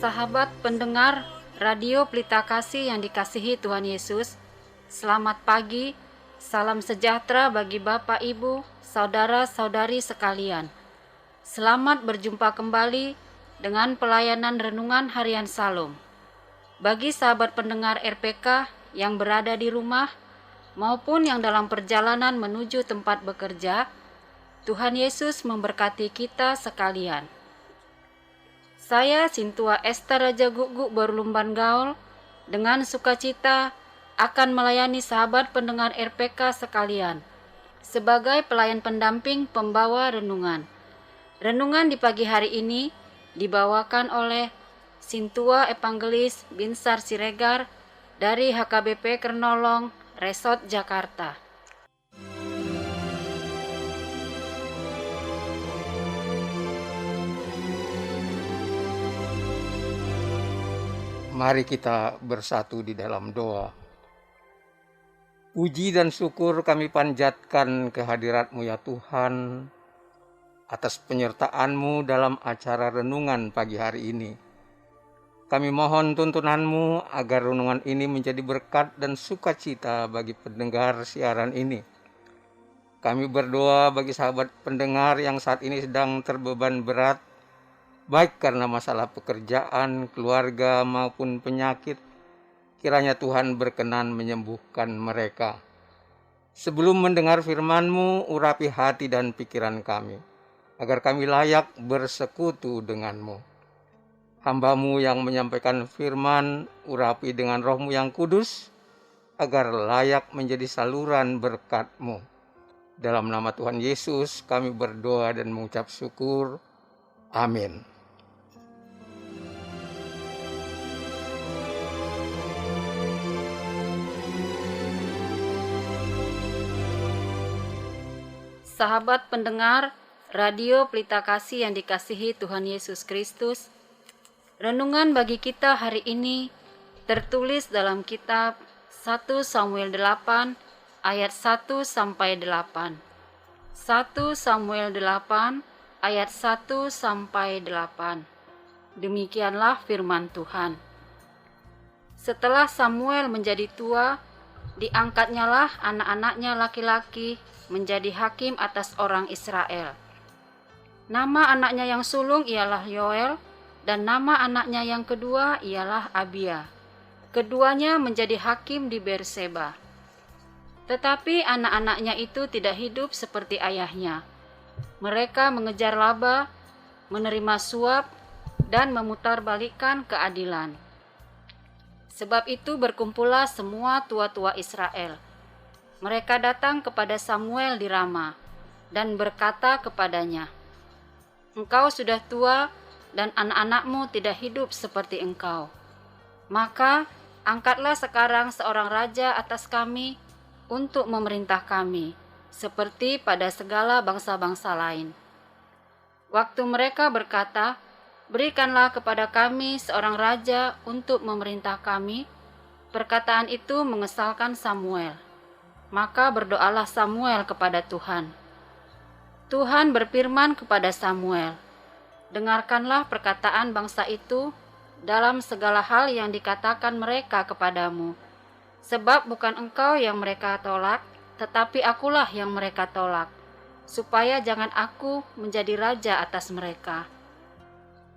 Sahabat pendengar Radio Pelita Kasih yang dikasihi Tuhan Yesus, selamat pagi, salam sejahtera bagi Bapak, Ibu, saudara-saudari sekalian. Selamat berjumpa kembali dengan pelayanan Renungan Harian Salum. Bagi sahabat pendengar RPK yang berada di rumah maupun yang dalam perjalanan menuju tempat bekerja, Tuhan Yesus memberkati kita sekalian. Saya Sintua Esther Raja Guguk Berlumban Gaul dengan sukacita akan melayani sahabat pendengar RPK sekalian sebagai pelayan pendamping pembawa renungan. Renungan di pagi hari ini dibawakan oleh Sintua Evangelis Binsar Siregar dari HKBP Kernolong, Resort Jakarta. Mari kita bersatu di dalam doa. Puji dan syukur kami panjatkan kehadirat-Mu ya Tuhan, atas penyertaan-Mu dalam acara renungan pagi hari ini. Kami mohon tuntunan-Mu agar renungan ini menjadi berkat dan sukacita bagi pendengar siaran ini. Kami berdoa bagi sahabat pendengar yang saat ini sedang terbeban berat, baik karena masalah pekerjaan, keluarga maupun penyakit. Kiranya Tuhan berkenan menyembuhkan mereka. Sebelum mendengar firman-Mu, urapi hati dan pikiran kami, agar kami layak bersekutu dengan-Mu. Hamba-Mu yang menyampaikan firman, urapi dengan Roh-Mu yang kudus, agar layak menjadi saluran berkat-Mu. Dalam nama Tuhan Yesus kami berdoa dan mengucap syukur. Amin. Sahabat pendengar Radio Pelita Kasih yang dikasihi Tuhan Yesus Kristus, renungan bagi kita hari ini tertulis dalam kitab 1 Samuel 8 ayat 1 sampai 8. 1 Samuel 8 ayat 1 sampai 8. Demikianlah firman Tuhan. Setelah Samuel menjadi tua, diangkatnyalah anak-anaknya laki-laki menjadi hakim atas orang Israel. Nama anaknya yang sulung ialah Yoel, dan nama anaknya yang kedua ialah Abia. Keduanya menjadi hakim di Berseba. Tetapi anak-anaknya itu tidak hidup seperti ayahnya. Mereka mengejar laba, menerima suap, dan memutarbalikkan keadilan. Sebab itu berkumpullah semua tua-tua Israel. Mereka datang kepada Samuel di Rama dan berkata kepadanya, "Engkau sudah tua dan anak-anakmu tidak hidup seperti engkau. Maka angkatlah sekarang seorang raja atas kami untuk memerintah kami, seperti pada segala bangsa-bangsa lain." Waktu mereka berkata, "Berikanlah kepada kami seorang raja untuk memerintah kami," perkataan itu mengesalkan Samuel. Maka berdoalah Samuel kepada Tuhan. Tuhan berfirman kepada Samuel, "Dengarkanlah perkataan bangsa itu dalam segala hal yang dikatakan mereka kepadamu. Sebab bukan engkau yang mereka tolak, tetapi akulah yang mereka tolak, supaya jangan aku menjadi raja atas mereka.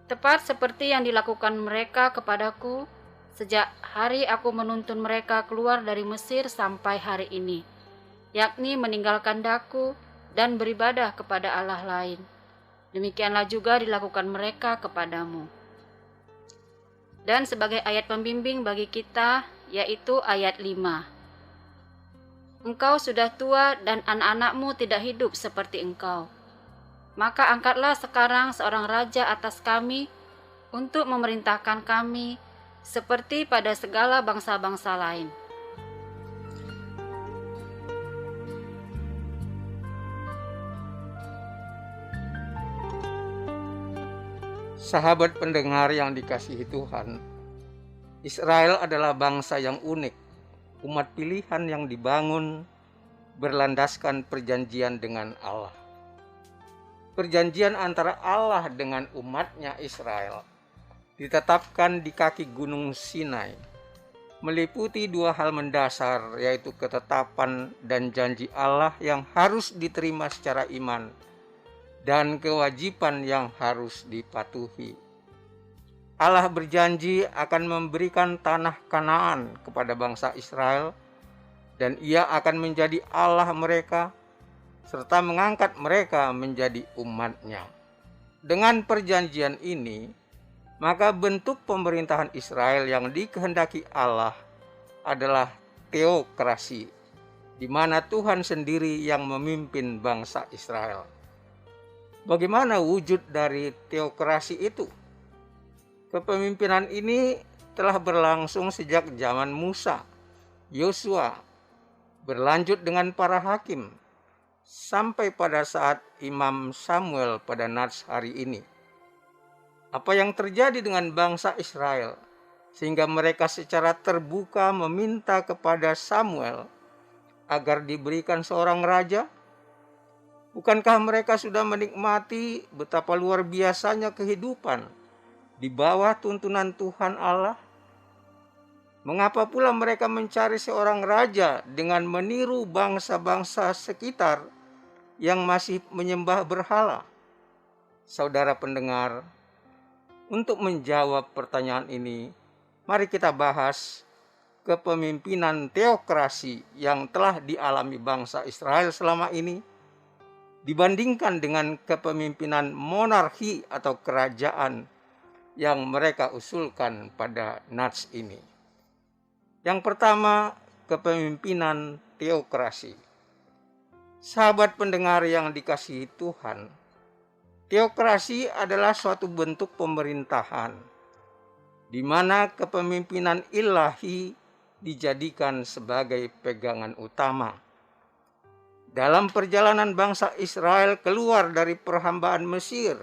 Tepat seperti yang dilakukan mereka kepadaku, sejak hari aku menuntun mereka keluar dari Mesir sampai hari ini, yakni meninggalkan daku dan beribadah kepada Allah lain. Demikianlah juga dilakukan mereka kepadamu." Dan sebagai ayat pembimbing bagi kita, yaitu ayat 5. "Engkau sudah tua dan anak-anakmu tidak hidup seperti engkau. Maka angkatlah sekarang seorang raja atas kami untuk memerintahkan kami, seperti pada segala bangsa-bangsa lain." Sahabat pendengar yang dikasihi Tuhan, Israel adalah bangsa yang unik, umat pilihan yang dibangun berlandaskan perjanjian dengan Allah. Perjanjian antara Allah dengan umatnya Israel ditetapkan di kaki Gunung Sinai, meliputi dua hal mendasar, yaitu ketetapan dan janji Allah yang harus diterima secara iman, dan kewajiban yang harus dipatuhi. Allah berjanji akan memberikan tanah Kanaan kepada bangsa Israel, dan Ia akan menjadi Allah mereka, serta mengangkat mereka menjadi umat-Nya. Dengan perjanjian ini, maka bentuk pemerintahan Israel yang dikehendaki Allah adalah teokrasi, di mana Tuhan sendiri yang memimpin bangsa Israel. Bagaimana wujud dari teokrasi itu? Kepemimpinan ini telah berlangsung sejak zaman Musa, Yosua, berlanjut dengan para hakim, sampai pada saat Imam Samuel pada Nats hari ini. Apa yang terjadi dengan bangsa Israel sehingga mereka secara terbuka meminta kepada Samuel agar diberikan seorang raja? Bukankah mereka sudah menikmati betapa luar biasanya kehidupan di bawah tuntunan Tuhan Allah? Mengapa pula mereka mencari seorang raja dengan meniru bangsa-bangsa sekitar yang masih menyembah berhala? Saudara pendengar, untuk menjawab pertanyaan ini, mari kita bahas kepemimpinan teokrasi yang telah dialami bangsa Israel selama ini dibandingkan dengan kepemimpinan monarki atau kerajaan yang mereka usulkan pada Nats ini. Yang pertama, kepemimpinan teokrasi. Sahabat pendengar yang dikasihi Tuhan, teokrasi adalah suatu bentuk pemerintahan di mana kepemimpinan ilahi dijadikan sebagai pegangan utama. Dalam perjalanan bangsa Israel keluar dari perhambaan Mesir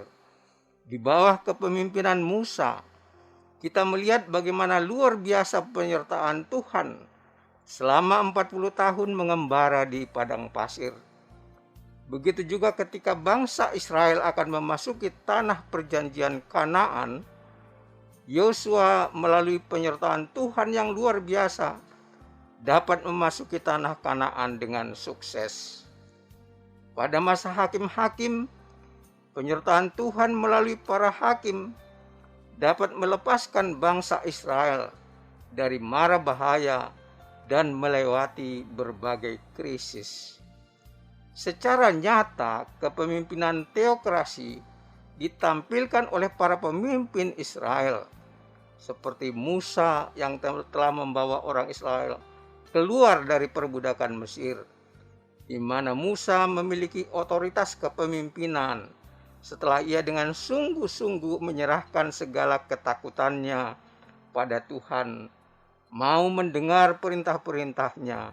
di bawah kepemimpinan Musa, kita melihat bagaimana luar biasa penyertaan Tuhan selama 40 tahun mengembara di padang pasir. Begitu juga ketika bangsa Israel akan memasuki tanah perjanjian Kanaan, Yosua melalui penyertaan Tuhan yang luar biasa dapat memasuki tanah Kanaan dengan sukses. Pada masa hakim-hakim, penyertaan Tuhan melalui para hakim dapat melepaskan bangsa Israel dari mara bahaya dan melewati berbagai krisis. Secara nyata, kepemimpinan teokrasi ditampilkan oleh para pemimpin Israel, seperti Musa yang telah membawa orang Israel keluar dari perbudakan Mesir, di mana Musa memiliki otoritas kepemimpinan setelah ia dengan sungguh-sungguh menyerahkan segala ketakutannya pada Tuhan, mau mendengar perintah-perintahnya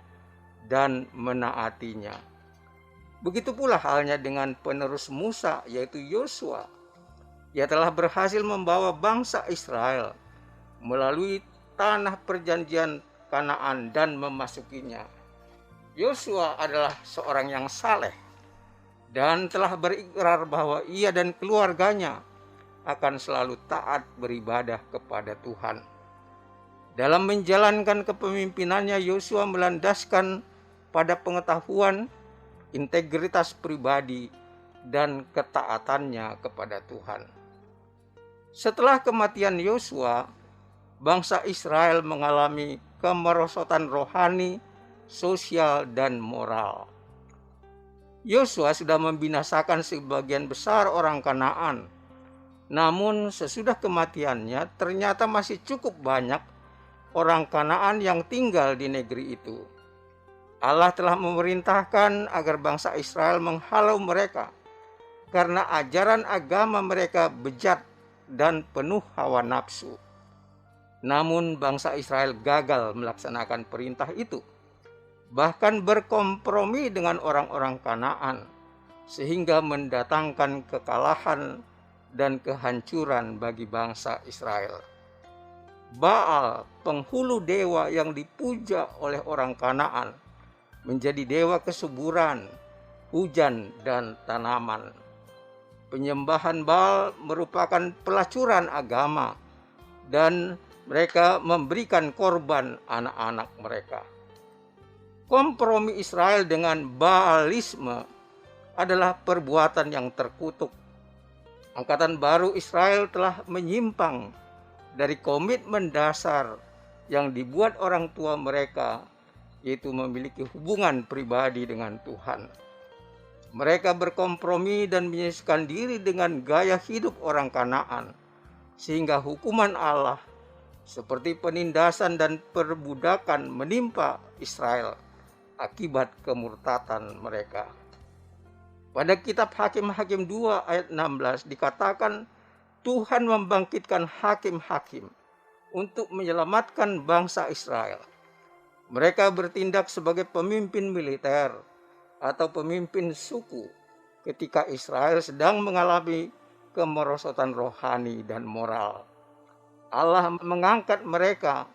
dan menaatinya. Begitu pula halnya dengan penerus Musa, yaitu Yosua. Ia telah berhasil membawa bangsa Israel melalui tanah perjanjian Kanaan dan memasukinya. Yosua adalah seorang yang saleh dan telah berikrar bahwa ia dan keluarganya akan selalu taat beribadah kepada Tuhan. Dalam menjalankan kepemimpinannya, Yosua melandaskan pada pengetahuan, integritas pribadi, dan ketaatannya kepada Tuhan. Setelah kematian Yosua, bangsa Israel mengalami kemerosotan rohani, sosial, dan moral. Yosua sudah membinasakan sebagian besar orang Kanaan. Namun sesudah kematiannya ternyata masih cukup banyak orang Kanaan yang tinggal di negeri itu. Allah telah memerintahkan agar bangsa Israel menghalau mereka karena ajaran agama mereka bejat dan penuh hawa nafsu. Namun bangsa Israel gagal melaksanakan perintah itu, bahkan berkompromi dengan orang-orang Kanaan, sehingga mendatangkan kekalahan dan kehancuran bagi bangsa Israel. Baal, penghulu dewa yang dipuja oleh orang Kanaan, menjadi dewa kesuburan, hujan, dan tanaman. Penyembahan Baal merupakan pelacuran agama dan mereka memberikan korban anak-anak mereka. Kompromi Israel dengan Baalisme adalah perbuatan yang terkutuk. Angkatan baru Israel telah menyimpang dari komitmen dasar yang dibuat orang tua mereka, yaitu memiliki hubungan pribadi dengan Tuhan. Mereka berkompromi dan menyesuaikan diri dengan gaya hidup orang Kanaan, sehingga hukuman Allah seperti penindasan dan perbudakan menimpa Israel akibat kemurtatan mereka. Pada kitab Hakim-Hakim 2 ayat 16 dikatakan Tuhan membangkitkan hakim-hakim untuk menyelamatkan bangsa Israel. Mereka bertindak sebagai pemimpin militer atau pemimpin suku ketika Israel sedang mengalami kemerosotan rohani dan moral. Allah mengangkat mereka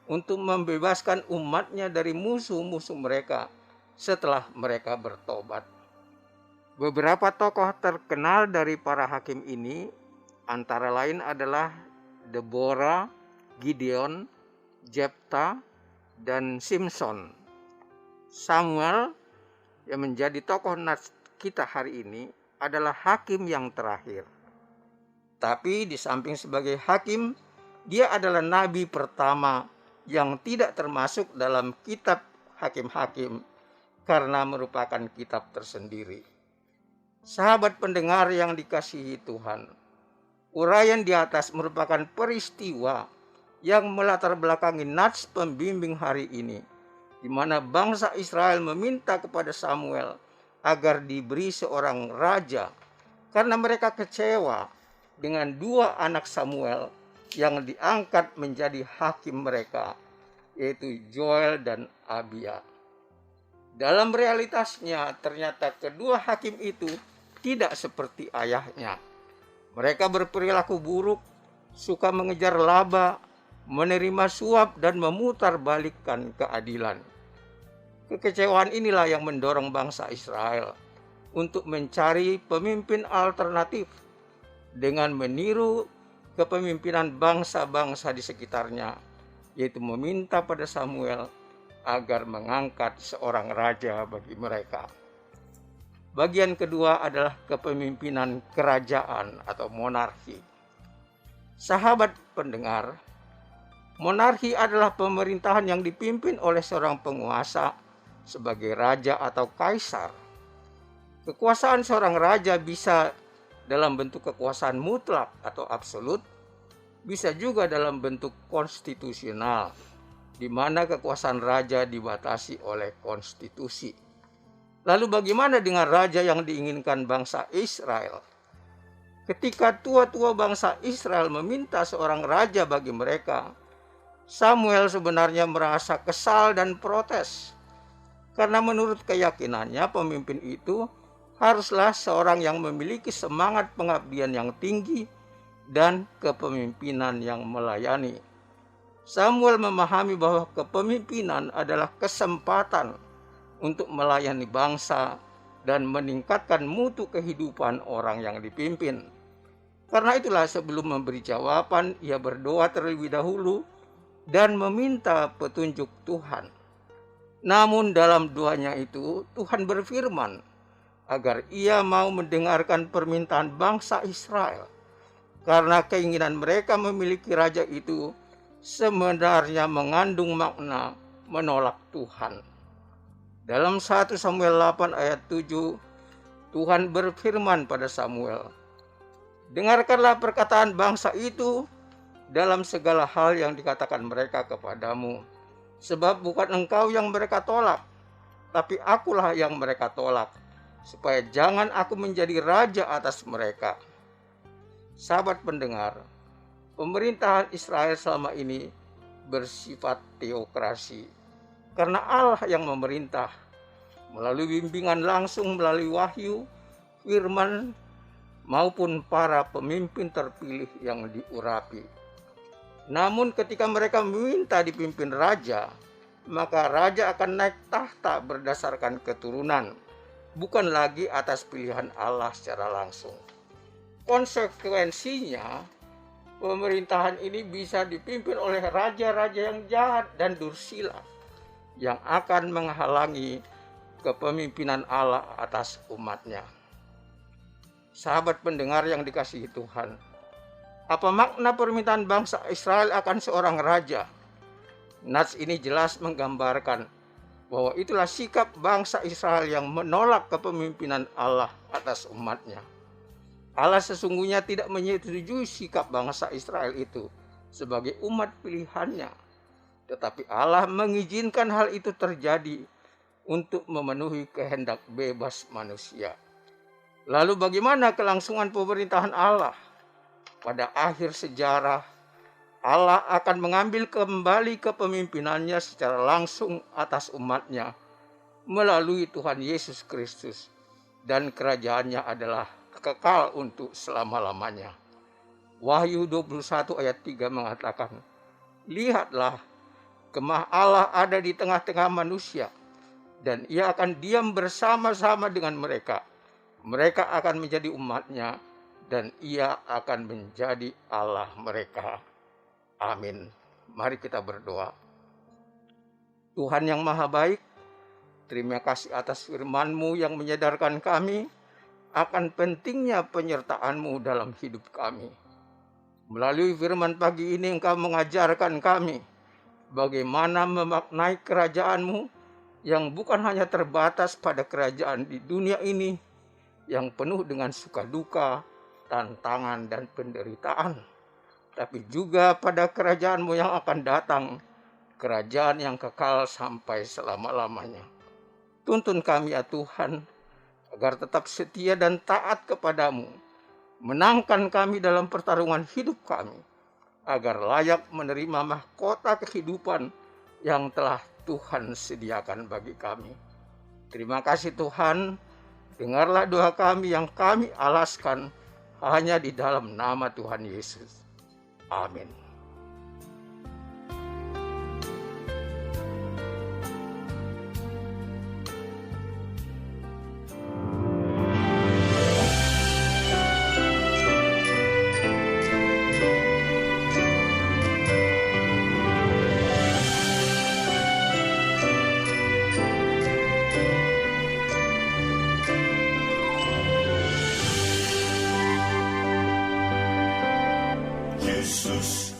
untuk membebaskan umatnya dari musuh-musuh mereka setelah mereka bertobat. Beberapa tokoh terkenal dari para hakim ini antara lain adalah Deborah, Gideon, Jepta, dan Simson. Samuel yang menjadi tokoh nats kita hari ini adalah hakim yang terakhir. Tapi di samping sebagai hakim, dia adalah nabi pertama yang tidak termasuk dalam kitab Hakim-Hakim karena merupakan kitab tersendiri. Sahabat pendengar yang dikasihi Tuhan, uraian di atas merupakan peristiwa yang melatar belakangi nats pembimbing hari ini, di mana bangsa Israel meminta kepada Samuel agar diberi seorang raja karena mereka kecewa dengan dua anak Samuel yang diangkat menjadi hakim mereka, yaitu Joel dan Abia. Dalam realitasnya ternyata kedua hakim itu tidak seperti ayahnya. Mereka berperilaku buruk, suka mengejar laba, menerima suap dan memutarbalikkan keadilan. Kekecewaan inilah yang mendorong bangsa Israel untuk mencari pemimpin alternatif dengan meniru kepemimpinan bangsa-bangsa di sekitarnya, yaitu meminta pada Samuel agar mengangkat seorang raja bagi mereka. Bagian kedua adalah kepemimpinan kerajaan atau monarki. Sahabat pendengar, monarki adalah pemerintahan yang dipimpin oleh seorang penguasa sebagai raja atau kaisar. Kekuasaan seorang raja bisa dalam bentuk kekuasaan mutlak atau absolut, bisa juga dalam bentuk konstitusional, di mana kekuasaan raja dibatasi oleh konstitusi. Lalu bagaimana dengan raja yang diinginkan bangsa Israel? Ketika tua-tua bangsa Israel meminta seorang raja bagi mereka, Samuel sebenarnya merasa kesal dan protes. Karena menurut keyakinannya pemimpin itu haruslah seorang yang memiliki semangat pengabdian yang tinggi dan kepemimpinan yang melayani. Samuel memahami bahwa kepemimpinan adalah kesempatan untuk melayani bangsa dan meningkatkan mutu kehidupan orang yang dipimpin. Karena itulah sebelum memberi jawaban, ia berdoa terlebih dahulu dan meminta petunjuk Tuhan. Namun dalam doanya itu, Tuhan berfirman agar ia mau mendengarkan permintaan bangsa Israel. Karena keinginan mereka memiliki raja itu sebenarnya mengandung makna menolak Tuhan. Dalam 1 Samuel 8 ayat 7, Tuhan berfirman pada Samuel, "Dengarkanlah perkataan bangsa itu dalam segala hal yang dikatakan mereka kepadamu, sebab bukan engkau yang mereka tolak, tapi akulah yang mereka tolak, supaya jangan aku menjadi raja atas mereka." Sahabat pendengar, pemerintahan Israel selama ini bersifat teokrasi, karena Allah yang memerintah melalui bimbingan langsung melalui wahyu, firman, maupun para pemimpin terpilih yang diurapi. Namun ketika mereka meminta dipimpin raja, maka raja akan naik tahta berdasarkan keturunan, bukan lagi atas pilihan Allah secara langsung. Konsekuensinya, pemerintahan ini bisa dipimpin oleh raja-raja yang jahat dan dursila yang akan menghalangi kepemimpinan Allah atas umatnya. Sahabat pendengar yang dikasihi Tuhan, apa makna permintaan bangsa Israel akan seorang raja? Nats ini jelas menggambarkan bahwa itulah sikap bangsa Israel yang menolak kepemimpinan Allah atas umatnya. Allah sesungguhnya tidak menyetujui sikap bangsa Israel itu sebagai umat pilihannya. Tetapi Allah mengizinkan hal itu terjadi untuk memenuhi kehendak bebas manusia. Lalu bagaimana kelangsungan pemerintahan Allah? Pada akhir sejarah, Allah akan mengambil kembali kepemimpinannya secara langsung atas umatnya melalui Tuhan Yesus Kristus, dan kerajaannya adalah kekal untuk selama-lamanya. Wahyu 21 ayat 3 mengatakan, "Lihatlah, kemah Allah ada di tengah-tengah manusia, dan ia akan diam bersama-sama dengan mereka. Mereka akan menjadi umatnya, dan ia akan menjadi Allah mereka." Amin. Mari kita berdoa. Tuhan yang Maha Baik, terima kasih atas firman-Mu yang menyadarkan kami akan pentingnya penyertaan-Mu dalam hidup kami. Melalui firman pagi ini Engkau mengajarkan kami bagaimana memaknai kerajaan-Mu yang bukan hanya terbatas pada kerajaan di dunia ini yang penuh dengan suka duka, tantangan, dan penderitaan, tapi juga pada kerajaan-Mu yang akan datang, kerajaan yang kekal sampai selama-lamanya. Tuntun kami ya Tuhan, agar tetap setia dan taat kepadamu. Menangkan kami dalam pertarungan hidup kami, agar layak menerima mahkota kehidupan yang telah Tuhan sediakan bagi kami. Terima kasih Tuhan, dengarlah doa kami yang kami alaskan hanya di dalam nama Tuhan Yesus. Amin. Yesus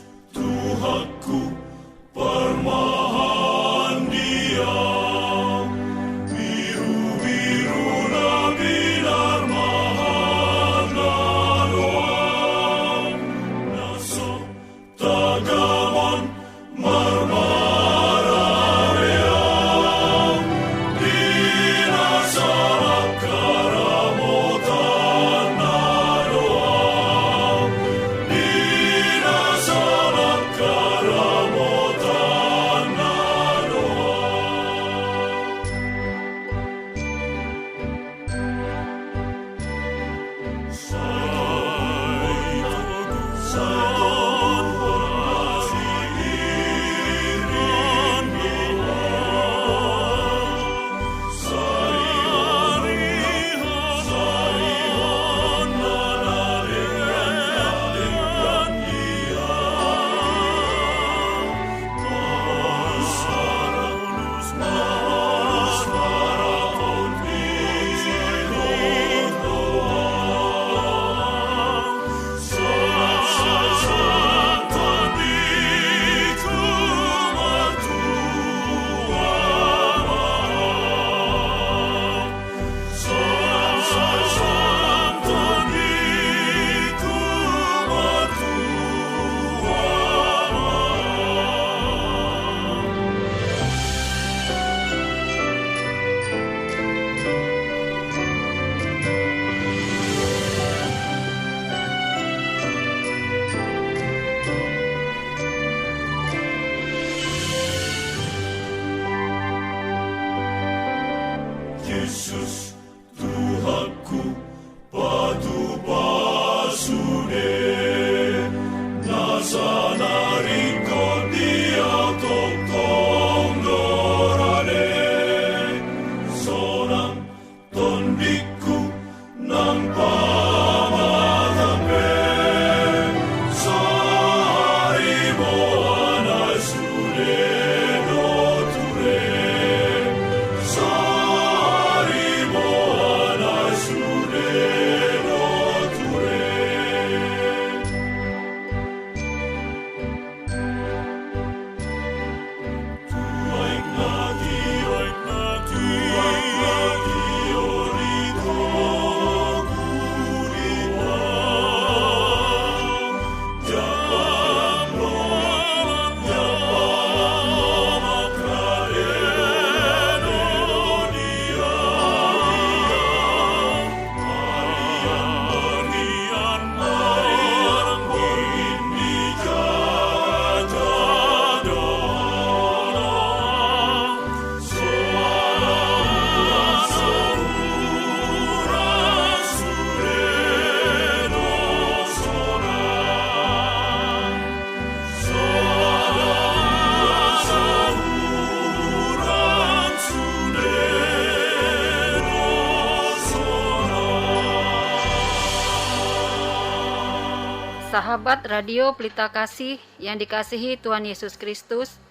Sahabat Radio Pelita Kasih yang dikasihi Tuhan Yesus Kristus,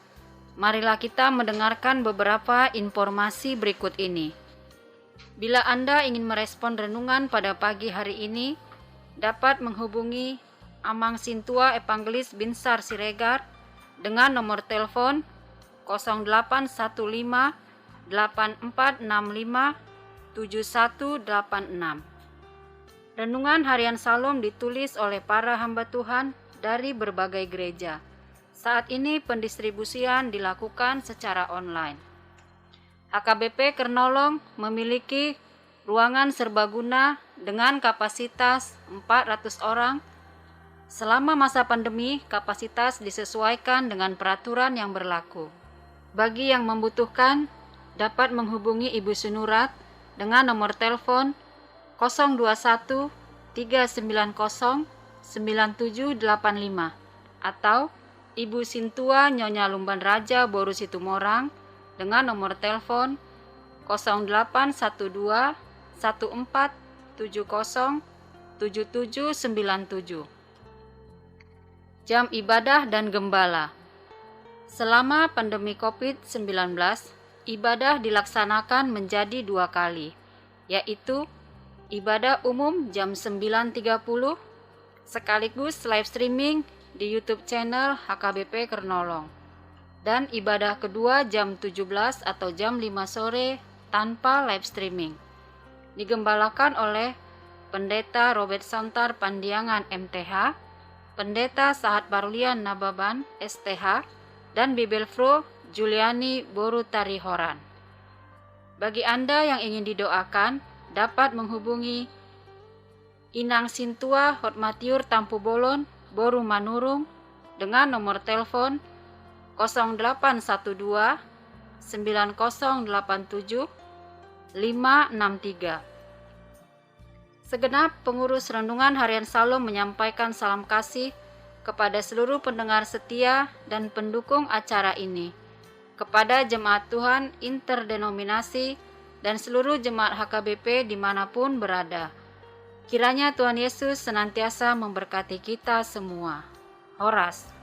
marilah kita mendengarkan beberapa informasi berikut ini. Bila Anda ingin merespon renungan pada pagi hari ini, dapat menghubungi Amang Sintua Evangelis Binsar Siregar dengan nomor telepon 0815 8465 7186. Renungan Harian Salom ditulis oleh para hamba Tuhan dari berbagai gereja. Saat ini pendistribusian dilakukan secara online. HKBP Kernolong memiliki ruangan serbaguna dengan kapasitas 400 orang. Selama masa pandemi, kapasitas disesuaikan dengan peraturan yang berlaku. Bagi yang membutuhkan, dapat menghubungi Ibu Sunurat dengan nomor telepon 021 390 9785 atau Ibu Sintua Nyonya Lumban Raja Boru Situmorang dengan nomor telepon 0812 1470 7797. Jam ibadah dan gembala. Selama pandemi COVID-19, ibadah dilaksanakan menjadi 2 kali, yaitu ibadah umum jam 9.30 sekaligus live streaming di YouTube channel HKBP Kernolong, dan ibadah kedua jam 17 atau jam 5 sore tanpa live streaming. Digembalakan oleh Pendeta Robert Sontar Pandiangan MTH, Pendeta Sahat Barulian Nababan STH, dan Bibelfro Juliani Boru Tarihoran. Bagi Anda yang ingin didoakan, dapat menghubungi Inang Sintua Hotmatiur Tampu Bolon Boru Manurung dengan nomor telepon 0812 9087 563. Segenap pengurus Renungan Harian Salom menyampaikan salam kasih kepada seluruh pendengar setia dan pendukung acara ini, kepada jemaat Tuhan interdenominasi dan seluruh jemaat HKBP dimanapun berada. Kiranya Tuhan Yesus senantiasa memberkati kita semua. Horas.